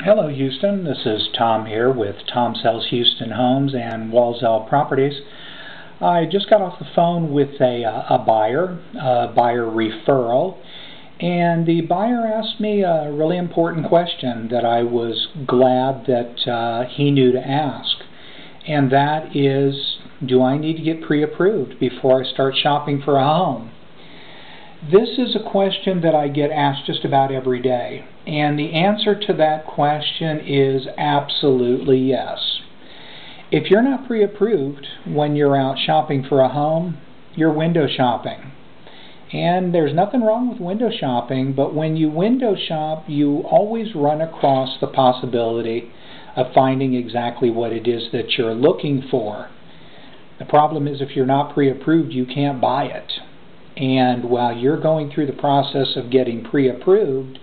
Hello Houston, this is Tom here with Tom Sells Houston Homes and Walzell Properties. I just got off the phone with a buyer referral, and the buyer asked me a really important question that I was glad that he knew to ask, and that is, do I need to get pre-approved before I start shopping for a home? This is a question that I get asked just about every day, and the answer to that question is absolutely yes. If you're not pre-approved when you're out shopping for a home, you're window shopping. And there's nothing wrong with window shopping, but when you window shop, you always run across the possibility of finding exactly what it is that you're looking for. The problem is, if you're not pre-approved, you can't buy it. And while you're going through the process of getting pre-approved,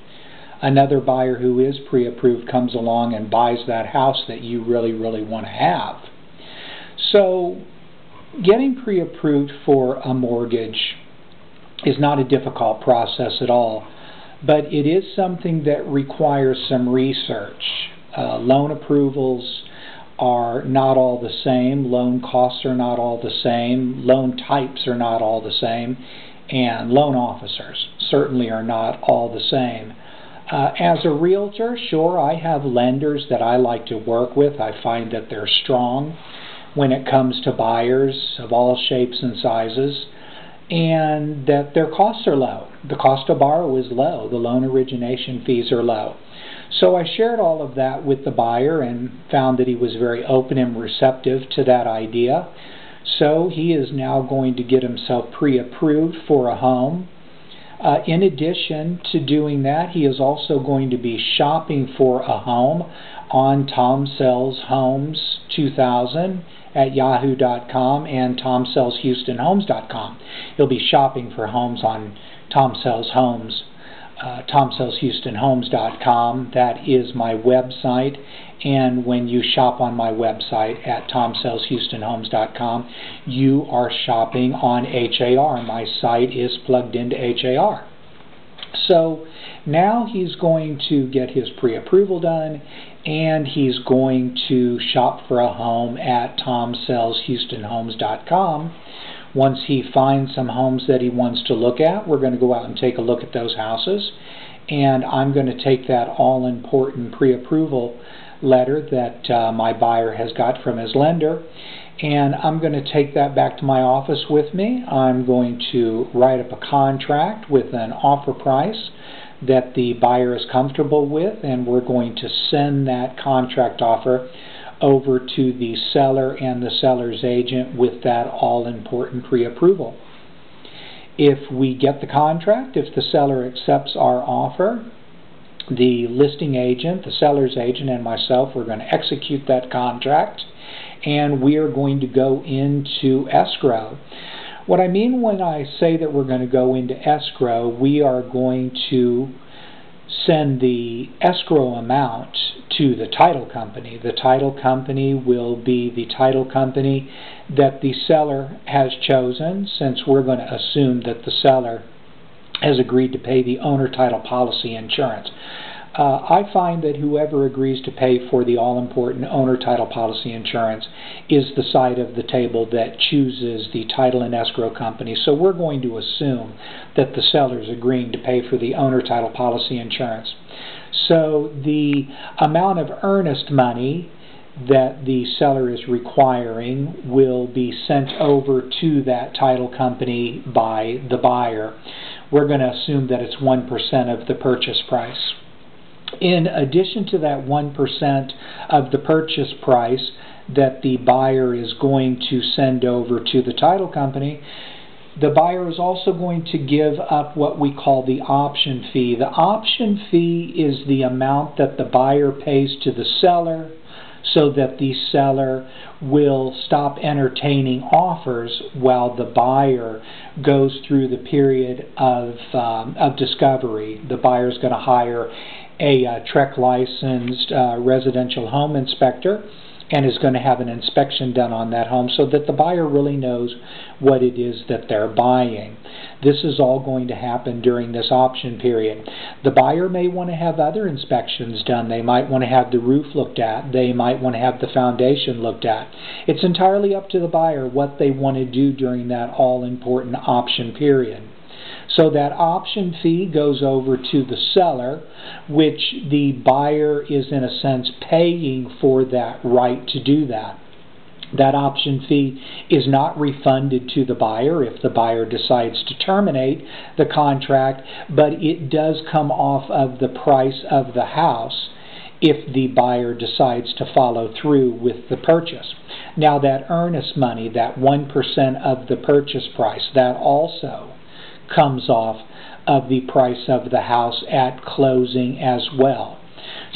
another buyer who is pre-approved comes along and buys that house that you really want to have. So getting pre-approved for a mortgage is not a difficult process at all, but it is something that requires some research. Loan approvals are not all the same, loan costs are not all the same, loan types are not all the same, and loan officers certainly are not all the same. As a realtor, sure, I have lenders that I like to work with. I find that they're strong when it comes to buyers of all shapes and sizes, and that their costs are low. The cost to borrow is low. The loan origination fees are low. So I shared all of that with the buyer and found that he was very open and receptive to that idea. So he is now going to get himself pre-approved for a home. In addition to doing that, he is also going to be shopping for a home on Tom Sells Homes 2000 at yahoo.com and TomSellsHoustonHomes.com. He'll be shopping for homes on Tom Sells Homes, TomSellsHoustonHomes.com. That is my website, and when you shop on my website at TomSellsHoustonHomes.com, you are shopping on HAR. My site is plugged into HAR. So now he's going to get his pre-approval done, and he's going to shop for a home at TomSellsHoustonHomes.com. Once he finds some homes that he wants to look at, we're going to go out and take a look at those houses, and I'm going to take that all-important pre-approval letter that my buyer has got from his lender, and I'm going to take that back to my office with me. I'm going to write up a contract with an offer price that the buyer is comfortable with, and we're going to send that contract offer over to the seller and the seller's agent with that all-important pre-approval. If we get the contract, if the seller accepts our offer, the listing agent, the seller's agent, and myself, we're going to execute that contract, and we are going to go into escrow. What I mean when I say that we're going to go into escrow, we are going to send the escrow amount to the title company. The title company will be the title company that the seller has chosen, since we're going to assume that the seller has agreed to pay the owner title policy insurance. I find that whoever agrees to pay for the all-important owner title policy insurance is the side of the table that chooses the title and escrow company. So we're going to assume that the seller is agreeing to pay for the owner title policy insurance. So the amount of earnest money that the seller is requiring will be sent over to that title company by the buyer. We're going to assume that it's 1% of the purchase price. In addition to that 1% of the purchase price that the buyer is going to send over to the title company, the buyer is also going to give up what we call the option fee. The option fee is the amount that the buyer pays to the seller so that the seller will stop entertaining offers while the buyer goes through the period of discovery. The buyer is going to hire a TREC licensed residential home inspector and is going to have an inspection done on that home so that the buyer really knows what it is that they're buying. This is all going to happen during this option period. The buyer may want to have other inspections done. They might want to have the roof looked at. They might want to have the foundation looked at. It's entirely up to the buyer what they want to do during that all-important option period. So that option fee goes over to the seller, which the buyer is in a sense paying for that right to do that. That option fee is not refunded to the buyer if the buyer decides to terminate the contract, but it does come off of the price of the house if the buyer decides to follow through with the purchase. Now that earnest money, that 1% of the purchase price, that also comes off of the price of the house at closing as well.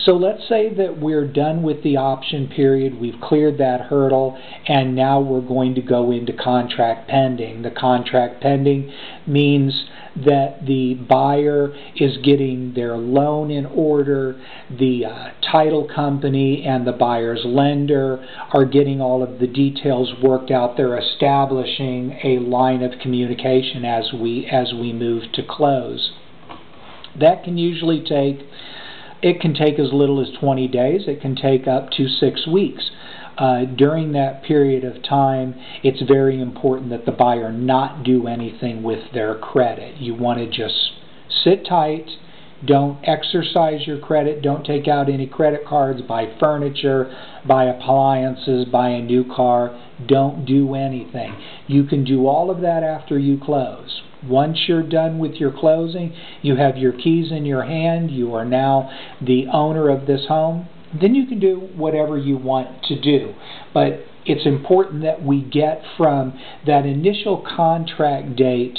So let's say that we're done with the option period, we've cleared that hurdle, and now we're going to go into contract pending. The contract pending means that the buyer is getting their loan in order, the title company and the buyer's lender are getting all of the details worked out. They're establishing a line of communication as we move to close. That can usually take as little as 20 days. It can take up to 6 weeks. During that period of time, it's very important that the buyer not do anything with their credit. You want to just sit tight, don't exercise your credit, don't take out any credit cards, buy furniture, buy appliances, buy a new car, don't do anything. You can do all of that after you close. Once you're done with your closing, you have your keys in your hand, you are now the owner of this home, then you can do whatever you want to do. But it's important that we get from that initial contract date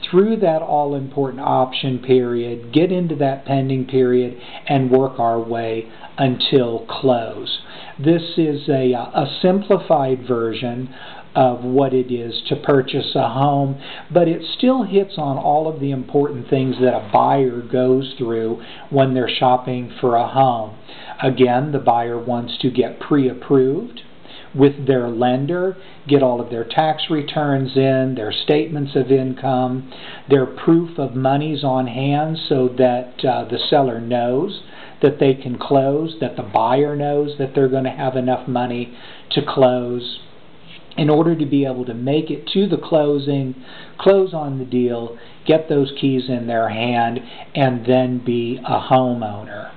through that all-important option period, get into that pending period, and work our way until close. This is a simplified version of what it is to purchase a home, but it still hits on all of the important things that a buyer goes through when they're shopping for a home. Again, the buyer wants to get pre-approved with their lender, get all of their tax returns in, their statements of income, their proof of monies on hand so that the seller knows that they can close, that the buyer knows that they're going to have enough money to close in order to be able to make it to the closing, close on the deal, get those keys in their hand, and then be a homeowner.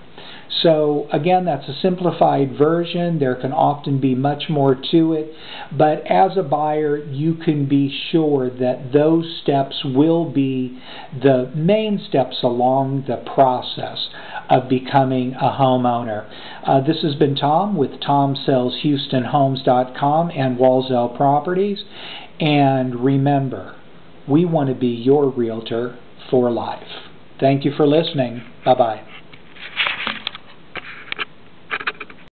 So again, that's a simplified version. There can often be much more to it, but as a buyer, you can be sure that those steps will be the main steps along the process of becoming a homeowner. This has been Tom with TomSellsHoustonHomes.com and Walzell Properties, and remember, we want to be your realtor for life. Thank you for listening. Bye-bye.